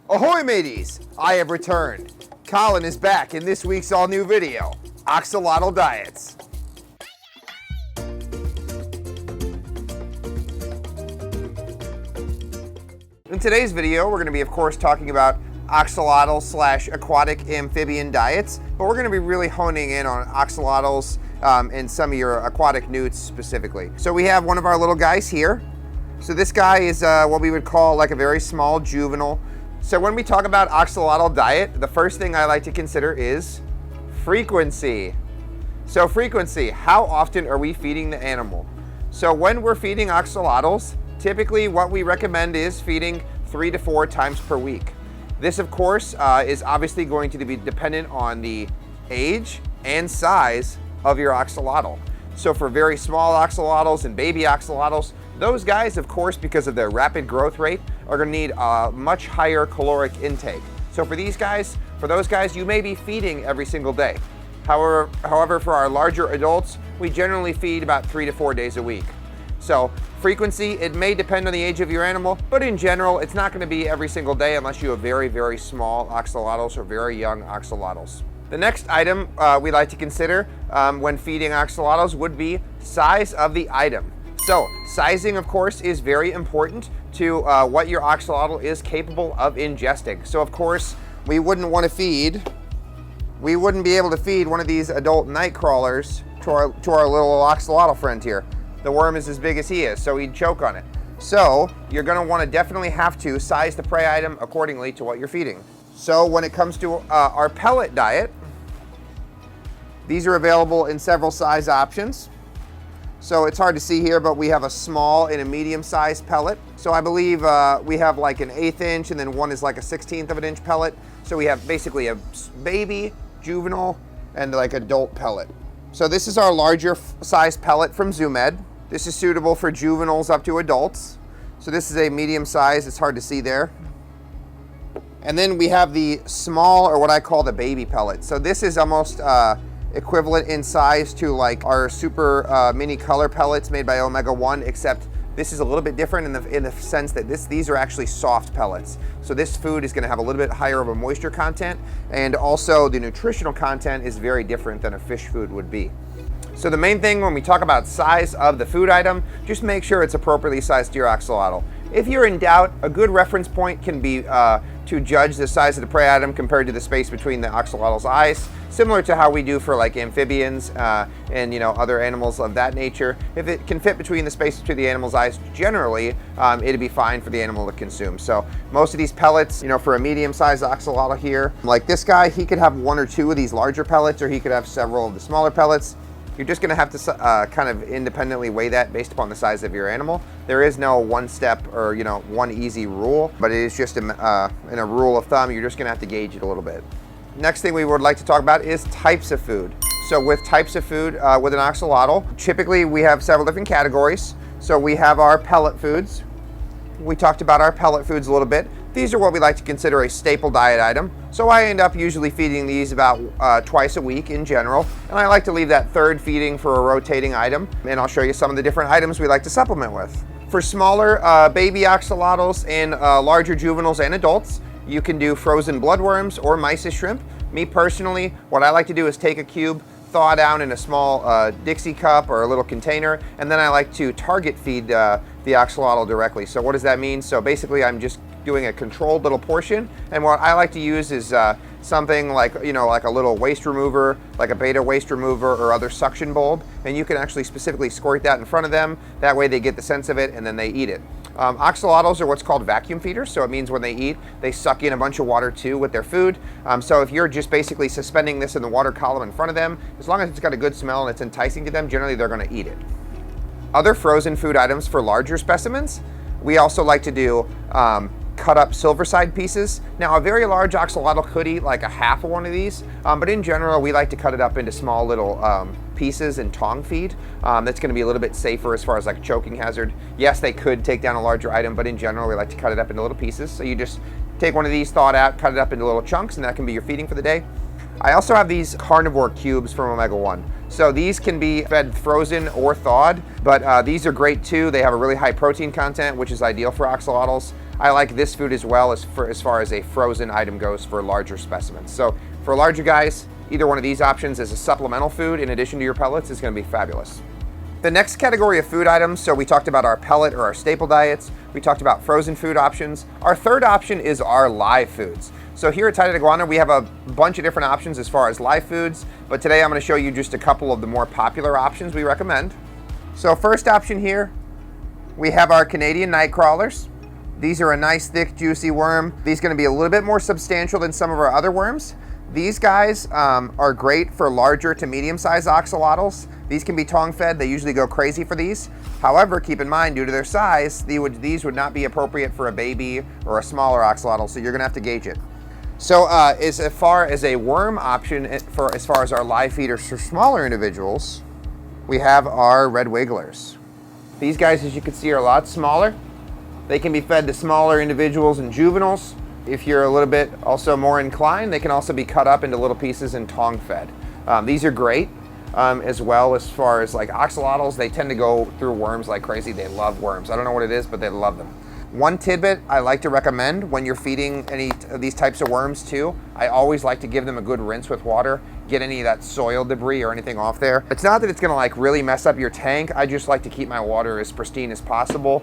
Ahoy mateys! I have returned. Collin is back in this week's all-new video, Axolotl Diets. In today's video, we're going to be, of course, talking about axolotl / aquatic amphibian diets, but we're going to be really honing in on axolotls and some of your aquatic newts specifically. So we have one of our little guys here. So this guy is what we would call like a very small juvenile. So when we talk about axolotl diet, the first thing I like to consider is frequency. So frequency, how often are we feeding the animal? So when we're feeding axolotls, typically what we recommend is feeding 3 to 4 times per week. This, of course, is obviously going to be dependent on the age and size of your axolotl. So for very small axolotls and baby axolotls, those guys, of course, because of their rapid growth rate, are going to need a much higher caloric intake. So for those guys, you may be feeding every single day. However, for our larger adults, we generally feed about 3 to 4 days a week. So frequency, it may depend on the age of your animal, but in general, it's not going to be every single day unless you have very, very small axolotls or very young axolotls. The next item we like to consider when feeding axolotls would be size of the item. So sizing, of course, is very important to what your axolotl is capable of ingesting. So of course, we wouldn't be able to feed one of these adult night crawlers to our little axolotl friend here. The worm is as big as he is, so he'd choke on it. So you're gonna wanna definitely have to size the prey item accordingly to what you're feeding. So when it comes to our pellet diet, these are available in several size options. So it's hard to see here, but we have a small and a medium-sized pellet. So I believe we have like an 1/8 inch, and then one is like a 1/16 of an inch pellet. So we have basically a baby, juvenile, and like adult pellet. So this is our larger size pellet from ZooMed. This is suitable for juveniles up to adults. So this is a medium size, it's hard to see there. And then we have the small, or what I call the baby pellet. So this is almost equivalent in size to like our super mini color pellets made by Omega 1, except this is a little bit different in the sense that these are actually soft pellets. So this food is gonna have a little bit higher of a moisture content, and also the nutritional content is very different than a fish food would be. So the main thing when we talk about size of the food item, just make sure it's appropriately sized to your axolotl. If you're in doubt, a good reference point can be to judge the size of the prey item compared to the space between the axolotl's eyes, similar to how we do for like amphibians and other animals of that nature. If it can fit between the space between the animal's eyes, generally it'd be fine for the animal to consume. So most of these pellets, for a medium-sized axolotl here, like this guy, he could have 1 or 2 of these larger pellets, or he could have several of the smaller pellets. You're just going to have to kind of independently weigh that based upon the size of your animal. There is no one step or one easy rule, but it is just in a rule of thumb. You're just going to have to gauge it a little bit. Next thing we would like to talk about is types of food. So with types of food with an axolotl, typically we have several different categories. So we have our pellet foods. We talked about our pellet foods a little bit. These are what we like to consider a staple diet item. So I end up usually feeding these about twice a week in general. And I like to leave that third feeding for a rotating item. And I'll show you some of the different items we like to supplement with. For smaller baby axolotls and larger juveniles and adults, you can do frozen bloodworms or mysis shrimp. Me personally, what I like to do is take a cube, thaw down in a small Dixie cup or a little container, and then I like to target feed the axolotl directly. So what does that mean? So basically I'm just doing a controlled little portion, and what I like to use is something like like a little waste remover, like a beta waste remover or other suction bulb, and you can actually specifically squirt that in front of them. That way they get the sense of it and then they eat it. Axolotls are what's called vacuum feeders, so it means when they eat, they suck in a bunch of water too with their food. So if you're just basically suspending this in the water column in front of them, as long as it's got a good smell and it's enticing to them, generally they're going to eat it. Other frozen food items for larger specimens, we also like to do cut up silverside pieces. Now a very large axolotl could eat like a half of one of these, but in general we like to cut it up into small little pieces and tong feed. That's going to be a little bit safer as far as like choking hazard. Yes, they could take down a larger item, but in general we like to cut it up into little pieces. So you just take one of these, thaw it out, cut it up into little chunks, and that can be your feeding for the day. I also have these carnivore cubes from Omega 1. So these can be fed frozen or thawed, but these are great too. They have a really high protein content, which is ideal for axolotls. I like this food as well as far as a frozen item goes for larger specimens. So for larger guys, either one of these options as a supplemental food in addition to your pellets is going to be fabulous. The next category of food items, so we talked about our pellet or our staple diets, we talked about frozen food options. Our third option is our live foods. So here at Tye-Dyed Iguana, we have a bunch of different options as far as live foods, but today I'm going to show you just a couple of the more popular options we recommend. So first option here, we have our Canadian night crawlers. These are a nice, thick, juicy worm. These are going to be a little bit more substantial than some of our other worms. These guys are great for larger to medium-sized axolotls. These can be tongue-fed. They usually go crazy for these. However, keep in mind, due to their size, these would not be appropriate for a baby or a smaller axolotl, so you're going to have to gauge it. So as far as a worm option, as far as our live feeders for smaller individuals, we have our red wigglers. These guys, as you can see, are a lot smaller. They can be fed to smaller individuals and juveniles. If you're a little bit also more inclined, they can also be cut up into little pieces and tongue fed. These are great as well as far as like axolotls. They tend to go through worms like crazy. They love worms. I don't know what it is, but they love them. One tidbit I like to recommend when you're feeding any of these types of worms too, I always like to give them a good rinse with water, get any of that soil debris or anything off there. It's not that it's gonna like really mess up your tank, I just like to keep my water as pristine as possible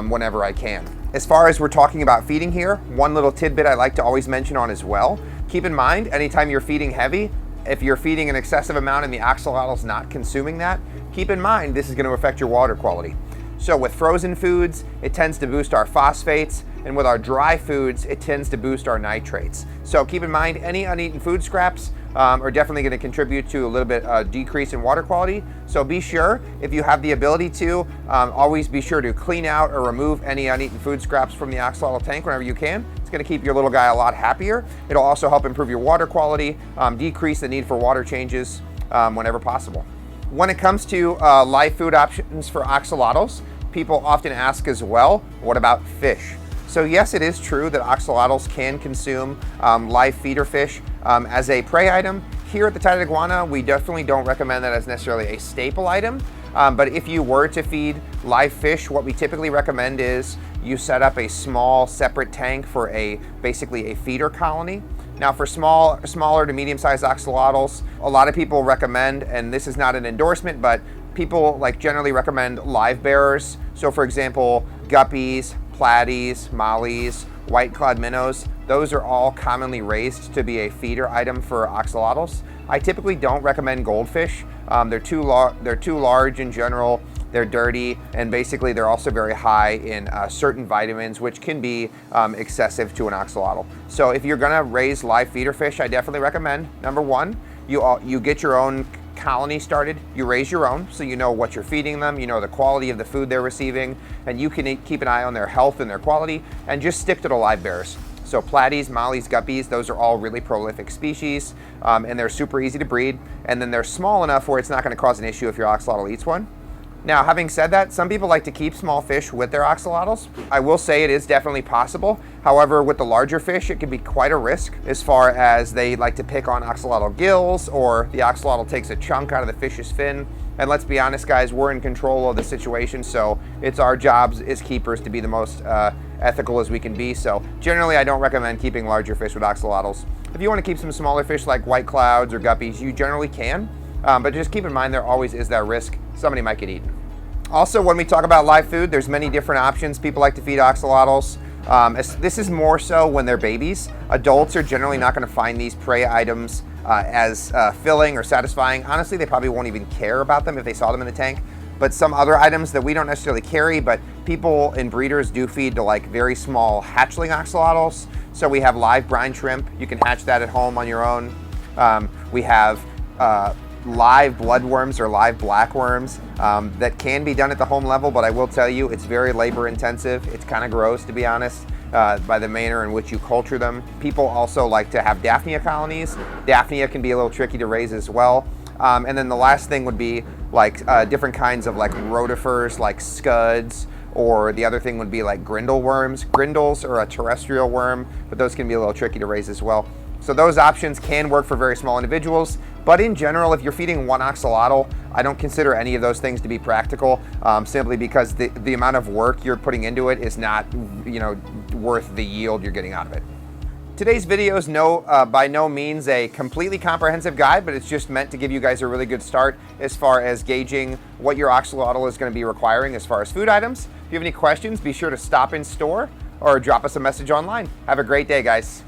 whenever I can. As far as we're talking about feeding here, one little tidbit I like to always mention on as well, keep in mind anytime you're feeding heavy, if you're feeding an excessive amount and the axolotl's not consuming that, keep in mind this is gonna affect your water quality. So with frozen foods, it tends to boost our phosphates, and with our dry foods, it tends to boost our nitrates. So keep in mind, any uneaten food scraps are definitely going to contribute to a little bit decrease in water quality. So be sure, if you have the ability to, always be sure to clean out or remove any uneaten food scraps from the axolotl tank whenever you can. It's going to keep your little guy a lot happier. It'll also help improve your water quality, decrease the need for water changes whenever possible. When it comes to live food options for axolotls, people often ask as well, what about fish? So yes, it is true that axolotls can consume live feeder fish as a prey item. Here at the Tye-Dyed Iguana, we definitely don't recommend that as necessarily a staple item. But if you were to feed live fish, what we typically recommend is you set up a small separate tank for basically a feeder colony. Now for smaller to medium-sized axolotls, a lot of people recommend, and this is not an endorsement, but people generally recommend live bearers. So for example, guppies, platies, mollies, white-clawed minnows, those are all commonly raised to be a feeder item for axolotls. I typically don't recommend goldfish. They're too large in general. They're dirty, and basically they're also very high in certain vitamins, which can be excessive to an axolotl. So if you're gonna raise live feeder fish, I definitely recommend, number one, you get your own colony started, you raise your own, so you know what you're feeding them, you know the quality of the food they're receiving, and you can keep an eye on their health and their quality, and just stick to the live bearers. So platies, mollies, guppies, those are all really prolific species, and they're super easy to breed, and then they're small enough where it's not gonna cause an issue if your axolotl eats one. Now, having said that, some people like to keep small fish with their axolotls. I will say it is definitely possible. However, with the larger fish, it can be quite a risk as far as they like to pick on axolotl gills, or the axolotl takes a chunk out of the fish's fin. And let's be honest, guys, we're in control of the situation, so it's our jobs as keepers to be the most ethical as we can be. So generally, I don't recommend keeping larger fish with axolotls. If you want to keep some smaller fish like white clouds or guppies, you generally can. But just keep in mind there always is that risk somebody might get eaten. Also, when we talk about live food, there's many different options people like to feed axolotls. This is more so when they're babies. Adults are generally not going to find these prey items as filling or satisfying. Honestly, they probably won't even care about them if they saw them in the tank. But some other items that we don't necessarily carry, but people and breeders do feed to very small hatchling axolotls. So we have live brine shrimp. You can hatch that at home on your own. We have live bloodworms or live blackworms that can be done at the home level, but I will tell you it's very labor intensive. It's kind of gross, to be honest, by the manner in which you culture them. People also like to have Daphnia colonies. Daphnia can be a little tricky to raise as well. And then the last thing would be different kinds of rotifers like scuds, or the other thing would be grindle worms. Grindles are a terrestrial worm, but those can be a little tricky to raise as well. So those options can work for very small individuals, But in general, if you're feeding one axolotl, I don't consider any of those things to be practical, simply because the amount of work you're putting into it is not, worth the yield you're getting out of it. Today's video is by no means a completely comprehensive guide, but it's just meant to give you guys a really good start as far as gauging what your axolotl is going to be requiring as far as food items. If you have any questions, be sure to stop in store or drop us a message online. Have a great day, guys.